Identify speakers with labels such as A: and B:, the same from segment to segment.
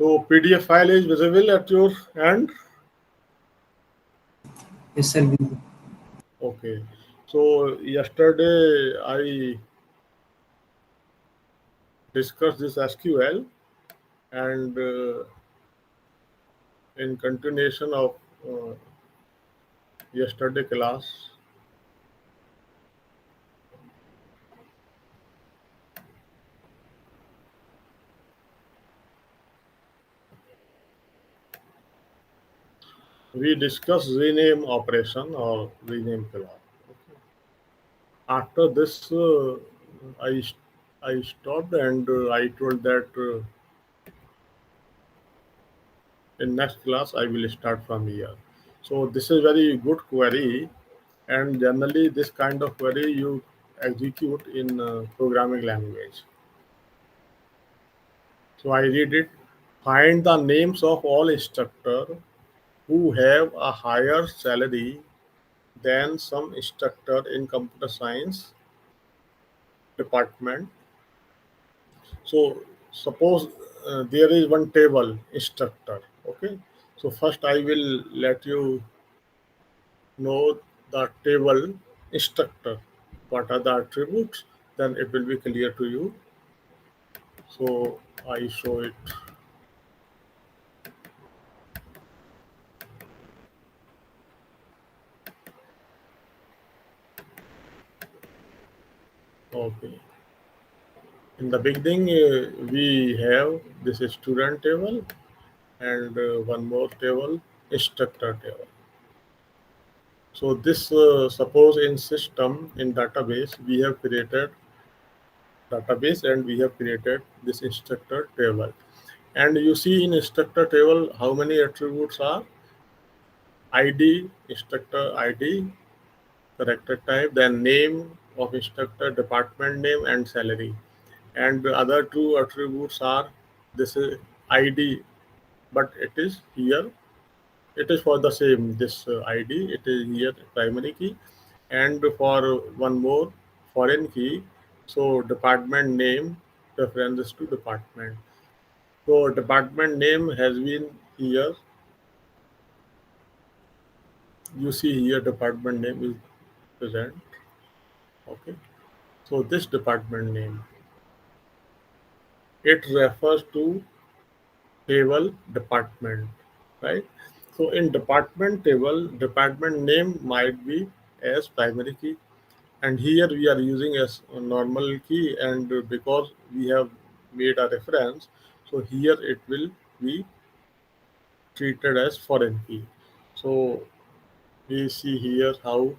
A: So PDF file is visible at your end.
B: Yes, sir. Will.
A: Okay. So yesterday I discussed this SQL, and in continuation of uh, yesterday class, we discussed rename operation or rename class. After this, I I stopped, and I told that in next class I will start from here. So this is very good query, and generally this kind of query you execute in programming language. So I read it. Find the names of all instructor who have a higher salary than some instructor in computer science department. So suppose there is one table instructor. Okay. So first I will let you know the table instructor. What are the attributes? Then it will be clear to you. So I show it. Okay. In the beginning, we have this student table, and one more table, instructor table. So this suppose in system in database we have created database, and we have created this instructor table. And you see in instructor table how many attributes are: ID, instructor ID, character type, then name of instructor, department name, and salary. And the other two attributes are this is ID, but it is here. It is for the same this ID. It is here primary key, and for one more foreign key. So department name references to department. So department name has been here. You see here department name is present. Okay. So this department name, it refers to table department, right? So in department table, department name might be as primary key, and here we are using as a normal key, and because we have made a reference, so here it will be treated as foreign key. So we see here how.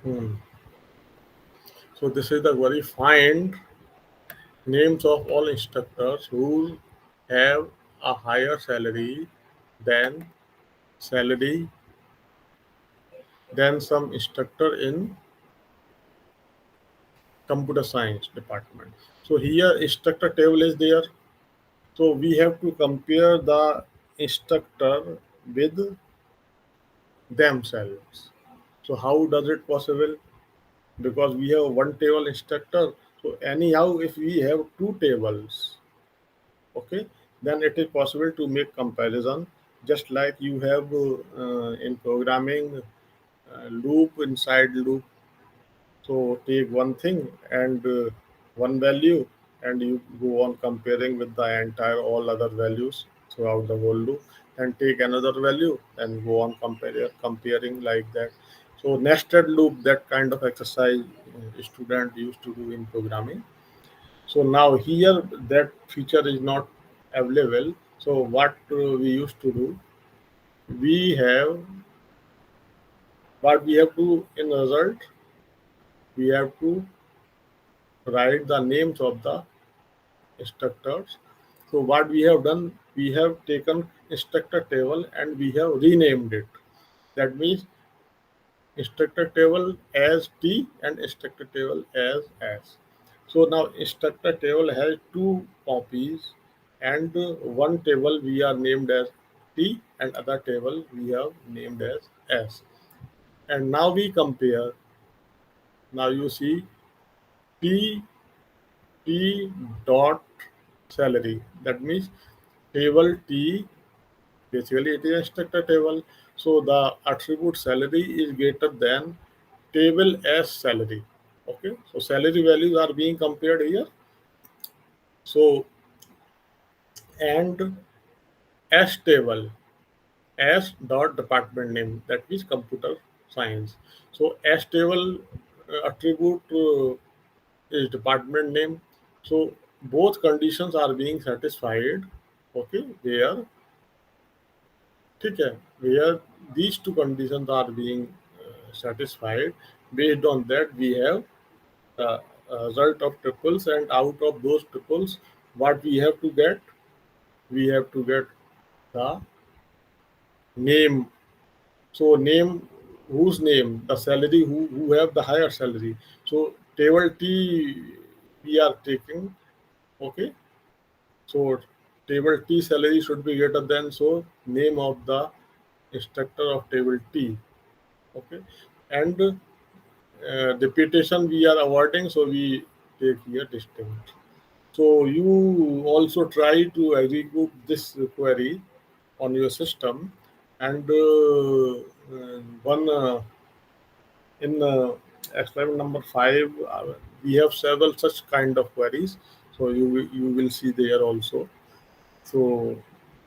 A: Hmm. So this is the query: find names of all instructors who have a higher than salary than some instructor in computer science department. So here instructor table is there. So we have to compare the instructor with themselves. So how does it possible? Because we have one table instructor. So anyhow, if we have two tables, okay, then it is possible to make comparison. Just like you have in programming loop inside loop. So take one thing and one value, and you go on comparing with the entire all other values throughout the whole loop, and take another value and go on comparing like that. So nested loop, that kind of exercise student used to do in programming. So now here that feature is not available. So what we used to do, we have what we have to in result, we have to write the names of the instructors. So what we have done, we have taken instructor table and we have renamed it. That means instructor table as T and instructor table as S. So now instructor table has two copies, and one table we are named as T and other table we have named as S. And now we compare. Now you see T T dot salary. That means table T, basically it is instructor table. So the attribute salary is greater than table S salary. Okay, so salary values are being compared here. So and S table, S dot department name, that is computer science. So S table attribute is department name. So both conditions are being satisfied. Okay, where ठीक है, where these two conditions are being satisfied. Based on that, we have the result of triples, and out of those triples, what we have to get? We have to get the name. So name, whose name? The salary, who have the higher salary. So table T we are taking. Okay. So table T salary should be greater than, so name of the instructor of table T. Okay. And repetition we are avoiding, so we take here distinct. So you also try to execute this query on your system, and one in experiment number 5, we have several such kind of queries. So you will see there also. So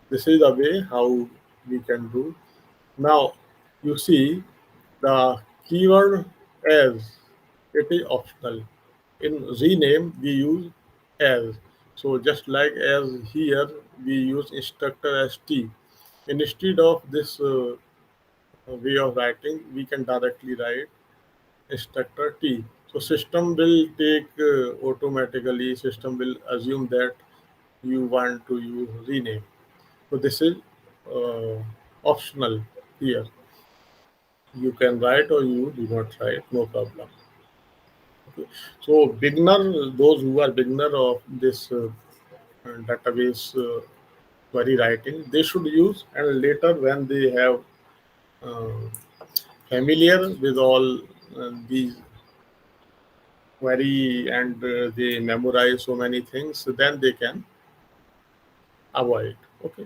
A: this is the way how we can do. Now you see the keyword as, it is optional. In rename we use as. So just like as here we use instructor as T. Instead of this way of writing, we can directly write instructor T. So system will take automatically, system will assume that you want to use rename. So this is uh, optional here. You can write or you do not write, no problem. Okay. So beginner, those who are beginner of this database query writing, they should use, and later when they have uh, familiar with all these query, and they memorize so many things, so then they can avoid. Okay.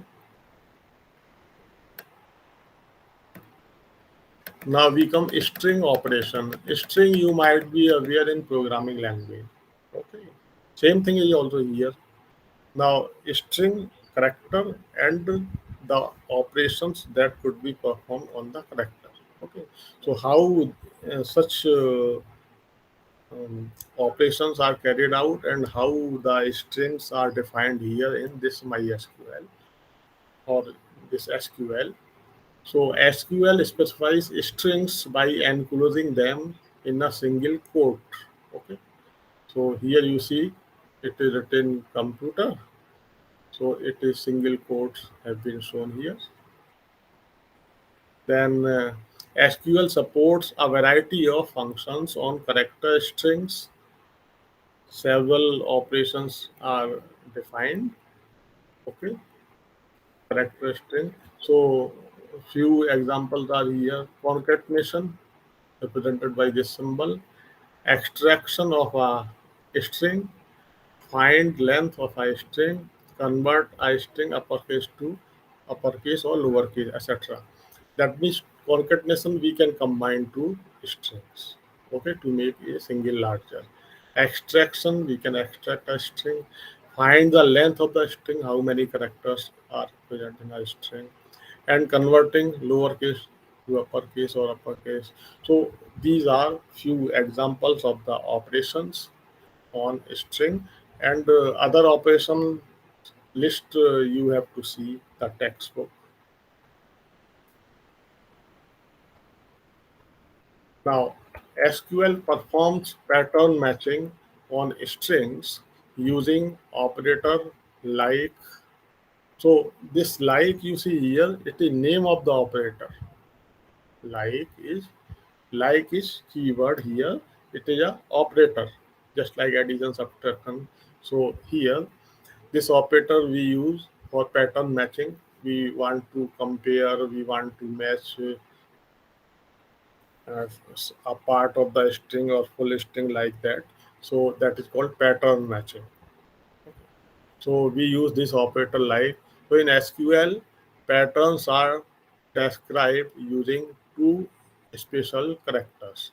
A: Now we come string operation. String you might be aware in programming language. Okay. Same thing is also here. Now string character and the operations that could be performed on the character. Okay. So how such operations are carried out, and how the strings are defined here in this MySQL or this SQL. So SQL specifies strings by enclosing them in a single quote. Okay. So here you see it is written computer. So it is single quotes have been shown here. Then SQL supports a variety of functions on character strings. Several operations are defined. Okay. Character string. So few examples are here. Concatenation, represented by this symbol. Extraction of a string. Find length of a string. Convert a string uppercase to uppercase or lowercase, etc. That means concatenation we can combine two strings, okay, to make a single larger. Extraction, we can extract a string. Find the length of the string, how many characters are present in a string. And converting lowercase to uppercase or uppercase. So these are few examples of the operations on string, and other operation list you have to see the textbook. Now SQL performs pattern matching on strings using operator like. So this like you see here, it is name of the operator. like is like is keyword here, it is a operator. just like addition, subtraction. So here, this operator we use for pattern matching. We want to compare, we want to match a part of the string or full string like that. So that is called pattern matching. So we use this operator like, so in SQL, patterns are described using two special characters.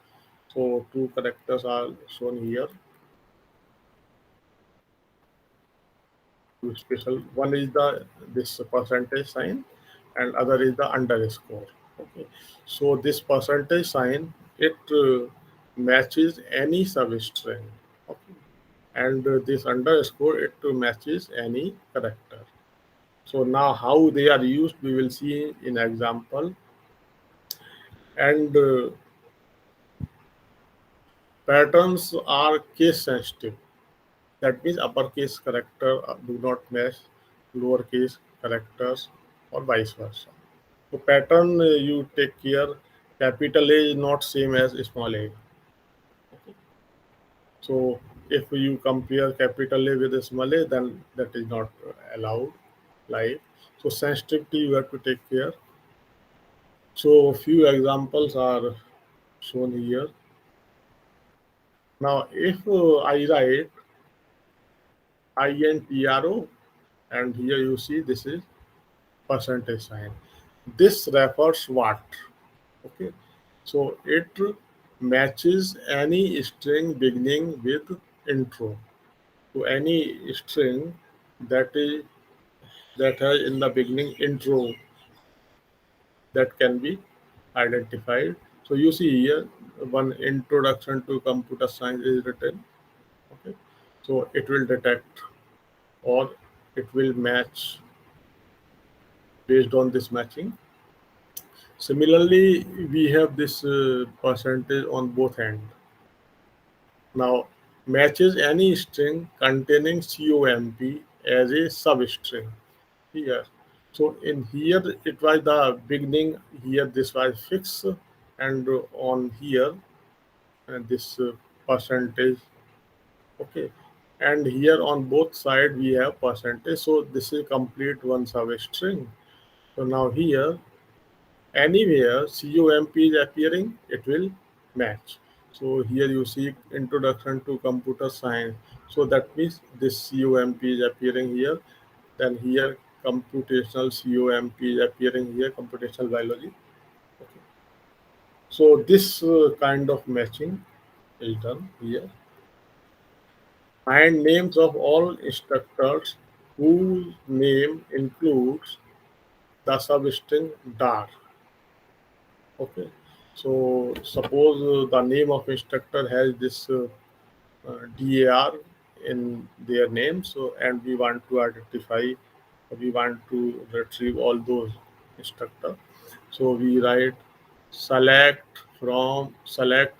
A: So two characters are shown here. Two special. One is the this percentage sign, and other is the underscore. Okay. So this percentage sign it matches any substring. Okay. And this underscore it matches any character. So now how they are used, we will see in example. And patterns are case sensitive. That means uppercase character do not match lowercase characters or vice versa. So pattern you take care. Capital A is not same as small a. So if you compare capital A with a small a, then that is not allowed. Like so, sensitivity you have to take care. So few examples are shown here. Now, if I write INTRO and here you see this is percentage sign. This refers what? Okay, so it matches any string beginning with intro. So any string that is that has in the beginning intro that can be identified. So you see here one introduction to computer science is written. Okay, so it will detect or it will match based on this matching. Similarly, we have this percentage on both ends. Now, matches any string containing COMP as a substring here. So in here it was the beginning. Here this was fixed, and on here this percentage. Okay, and here on both side we have percentage. So this is complete one substring. So now here anywhere COMP is appearing, it will match. So here you see introduction to computer science. So that means this COMP is appearing here. Then here computational COMP is appearing here, computational biology. Okay. So this kind of matching is done here. Find names of all instructors whose name includes the substring dar. Okay. So suppose the name of instructor has this DAR in their name. So and we want to identify, we want to retrieve all those instructor. So we write select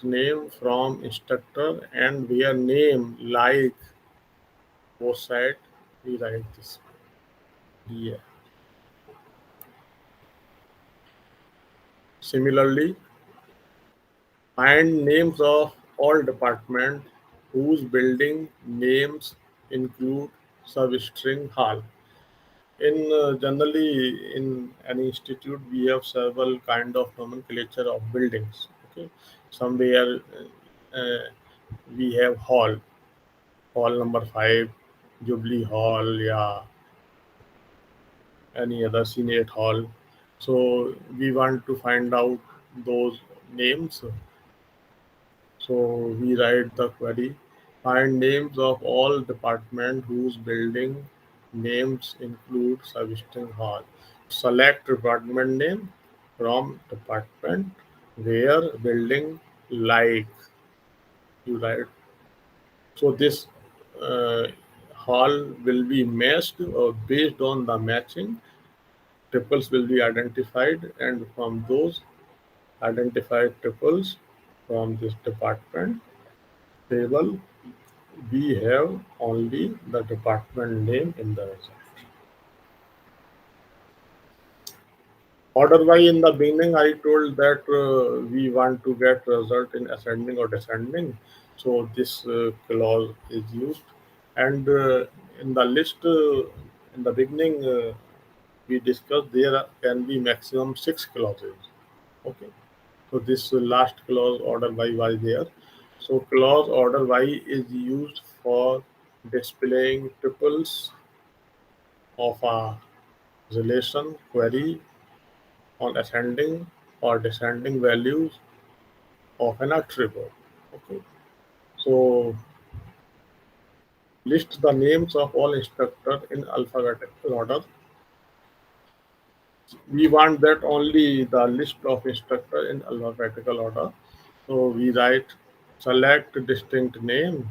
A: name from instructor and where name like both side we write this. Yeah. Similarly, find names of all department whose building names include substring hall. In generally in an institute, we have several kind of nomenclature of buildings. Okay, somewhere we have hall number 5, Jubilee Hall, yeah, any other Senate Hall. So we want to find out those names. So we write the query, find names of all department whose building names include substring hall. Select department name from department where building like you write. So this uh, hall will be matched based on the matching. Triples will be identified, and from those identified triples from this department table we have only the department name in the result. Order by in the beginning, I told that we want to get result in ascending or descending. So this clause is used, and in the list in the beginning we discussed there can be maximum six clauses. Okay, so this last clause order by was there. So clause order by is used for displaying tuples of a relation query on ascending or descending values of an attribute. Okay. So list the names of all instructors in alphabetical order. We want that only the list of instructor in alphabetical order. So we write select distinct name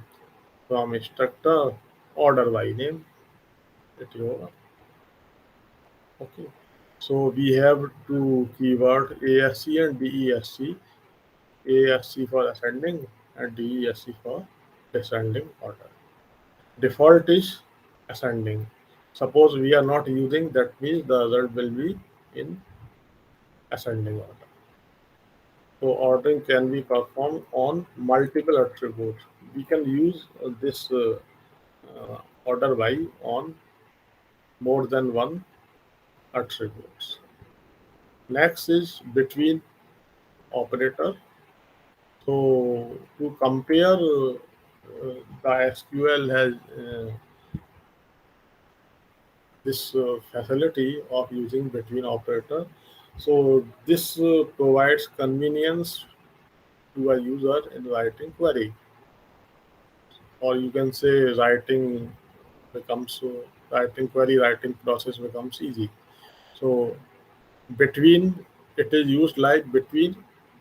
A: from instructor order by name. It is over. Okay. So we have two keyword ASC and DESC. ASC for ascending and DESC for descending order. Default is ascending. Suppose we are not using, that means the result will be in ascending order. So ordering can be performed on multiple attributes. We can use this order by on more than one attributes. Next is between operator. So to compare, the SQL has this facility of using between operator. So this provides convenience to a user in writing query, or you can say becomes writing query writing process becomes easy. So between, it is used like between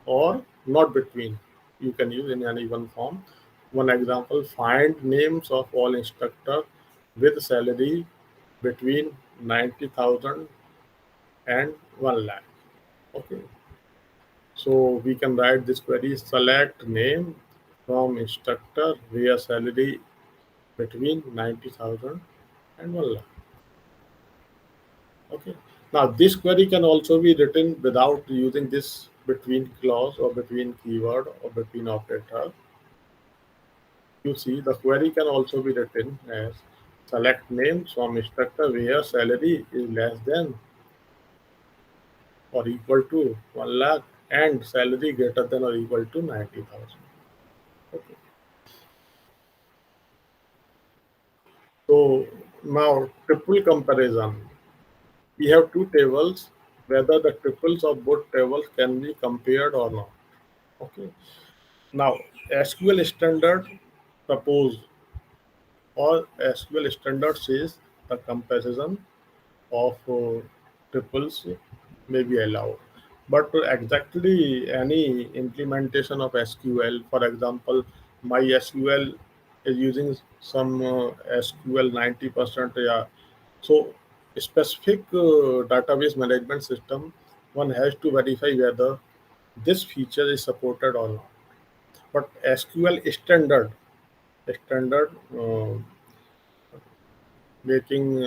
A: or not between. You can use in any one form. One example: find names of all instructor with salary between 90,000 and 1 lakh. Okay, so we can write this query: select name from instructor where salary between 90,000 and 1 lakh. Okay. Now this query can also be written without using this between clause or between keyword or between operator. You see, the query can also be written as select names from instructor where salary is less than or equal to 1 lakh and salary greater than or equal to 90,000. Okay. So now triple comparison. We have two tables, whether the triples of both tables can be compared or not. Okay. Now SQL standard propose, or SQL standard says the comparison of triples may be allowed. But exactly any implementation of SQL, for example, MySQL is using some SQL 90%. Yeah. So specific database management system, one has to verify whether this feature is supported or not. But SQL standard making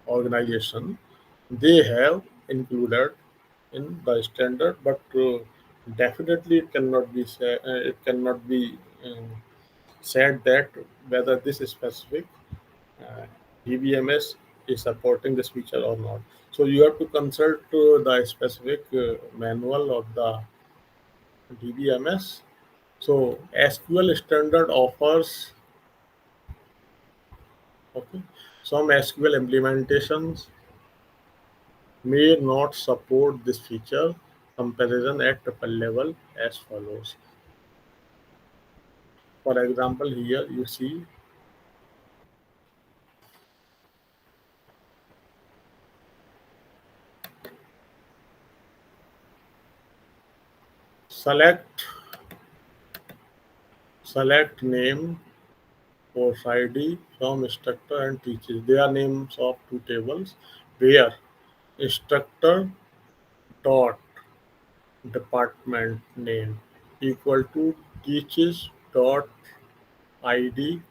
A: organization, they have included in the standard, but definitely it cannot be said that whether this specific uh, DBMS is supporting this feature or not. So you have to consult the specific manual of the DBMS. So SQL standard offers, okay, some SQL implementations may not support this feature. Comparison at triple level as follows. For example, here you see select select name, course ID from instructor and teachers. They are names of two tables where instructor dot department name equal to teachers dot ID.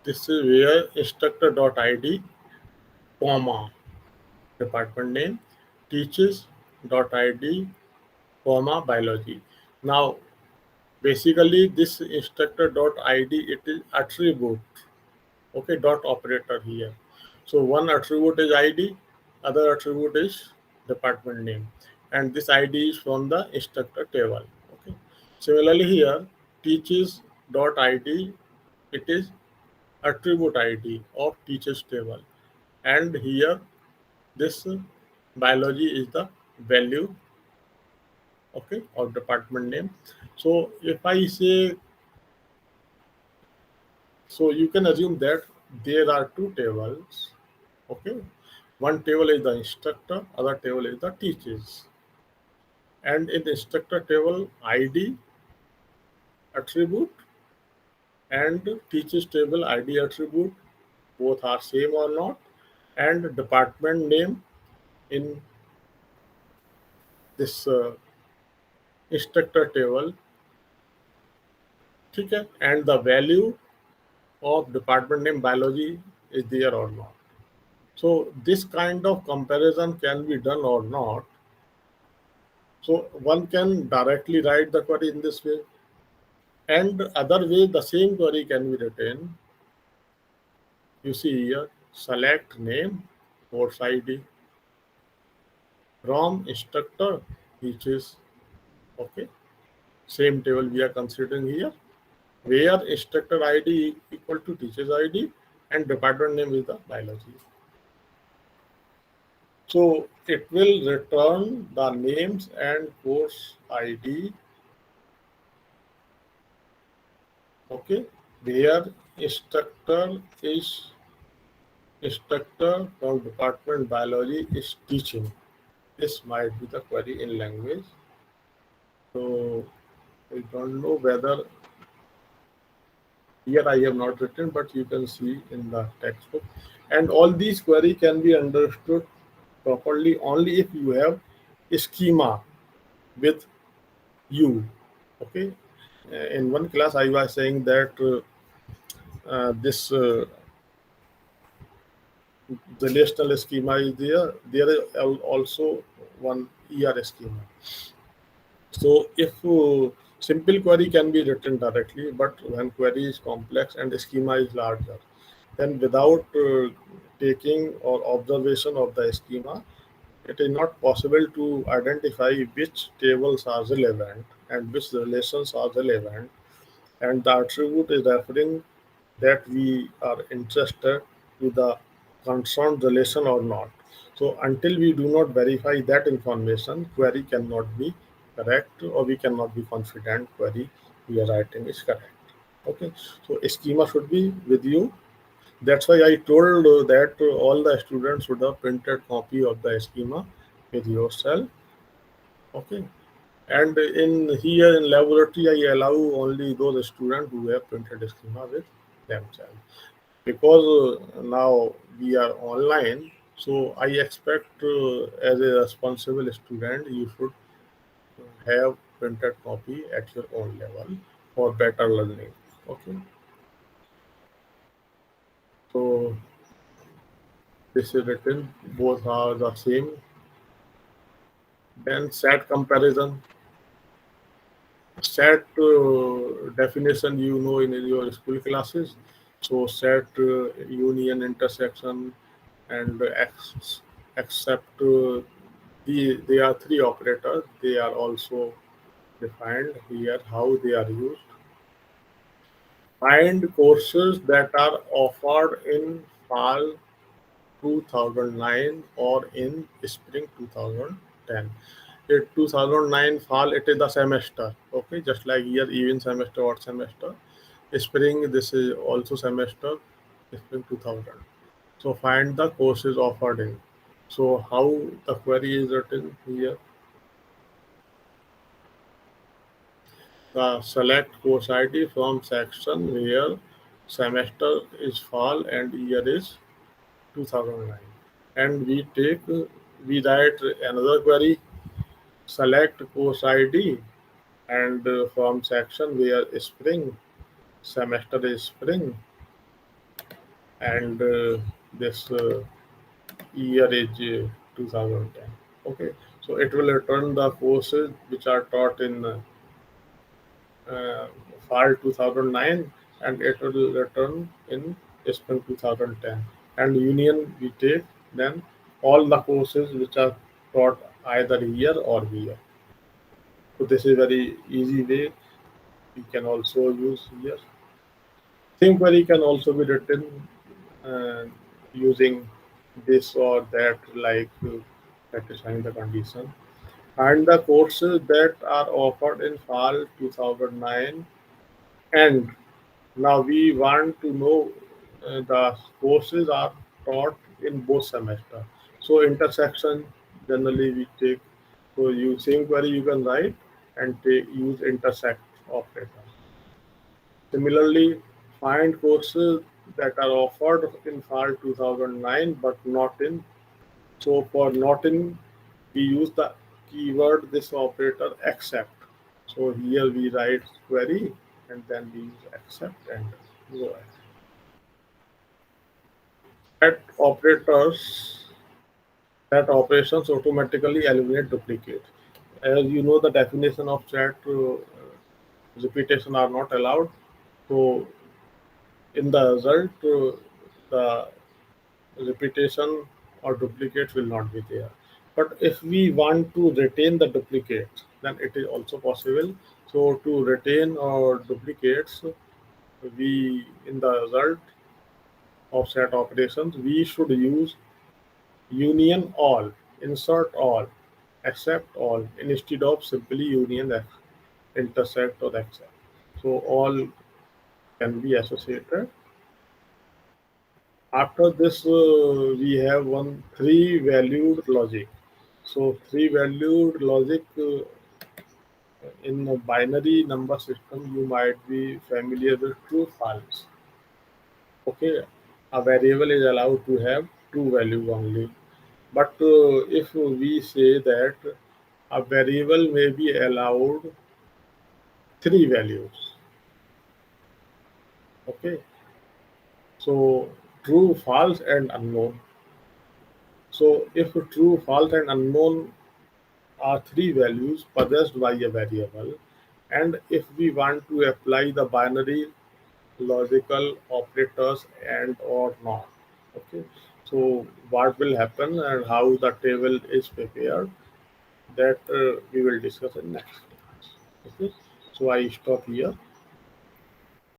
A: This is where instructor dot ID comma, department name, teaches.id, comma, biology. Now, basically this instructor.id, it is attribute. Okay, dot operator here. So one attribute is id, other attribute is department name, and this id is from the instructor table. Okay, similarly here, teaches dot id, it is attribute id of teachers table, and here this biology is the value, okay, of department name. So if I say, so you can assume that there are two tables. Okay, one table is the instructor, other table is the teachers. And in the instructor table, ID attribute and teachers table ID attribute, both are same or not, and department name in this instructor table, okay, and the value of department name biology is there or not. So this kind of comparison can be done or not. So one can directly write the query in this way, and other way the same query can be written. You see here, select name, course ID from instructor teaches. Okay, same table we are considering here, where instructor ID equal to teacher's ID and department name is the biology. So it will return the names and course ID. Okay, where instructor is instructor from department biology is teaching. This might be the query in language. So I don't know whether here I have not written, but you can see in the textbook. And all these query can be understood properly only if you have a schema with you. Okay. In one class, I was saying that this relational schema is there. There is also one ER schema. So if simple query can be written directly, but when query is complex and the schema is larger, then without taking or observation of the schema, it is not possible to identify which tables are relevant and which relations are relevant, and the attribute is referring that we are interested with the concerned relation or not. So until we do not verify that information, query cannot be correct, or we cannot be confident query we are writing is correct. Okay, so a schema should be with you. That's why I told that all the students should have printed copy of the schema with yourself. Okay, and in here in laboratory, I allow only those students who have printed schema with themselves, because now we are online. So I expect as a responsible student, you should have printed copy at your own level for better learning. Okay, so this is written, both are the same. Then set comparison. Set definition you know in your school classes. So set union intersection and except they are three operators. They are also defined here how they are used. Find courses that are offered in fall 2009 or in spring 2010. In 2009 fall, it is the semester. Okay, just like here, even semester or semester. Spring, this is also semester, spring 2000. So find the courses offered in. So how the query is written here? The select course ID from section where semester is fall and year is 2009. And we write another query, select course ID, and from section where spring, semester is spring, and this year is 2010. Okay, so it will return the courses which are taught in uh, fall 2009, and it will return in spring 2010. And union we take then all the courses which are taught either here or here. So this is very easy way we can also use here. Same query can also be written uh, using this or that, like satisfying the condition. And the courses that are offered in fall 2009, and now we want to know the courses are taught in both semester. So intersection generally we take. So you same query you can write and use intersect operator. Similarly, find courses that are offered in fall 2009 but not in. So for not in, we use the keyword this operator except. So here we write query and then we use except and go ahead. That operators that operations automatically eliminate duplicate. As you know, the definition of chat repetition are not allowed. So in the result, the repetition or duplicates will not be there. But if we want to retain the duplicates, then it is also possible. So to retain or duplicates, we in the result of set operations, we should use union all, insert all, accept all instead of simply union intersect or accept. So all can be associated. After this, we have one three valued logic. So three valued logic in a binary number system, you might be familiar with true false. Okay, a variable is allowed to have two values only. But if we say that a variable may be allowed three values, okay, so true, false, and unknown. So if true, false, and unknown are three values possessed by a variable, and if we want to apply the binary logical operators and or not, okay, so what will happen and how the table is prepared, that we will discuss in next class. Okay, so I stop here.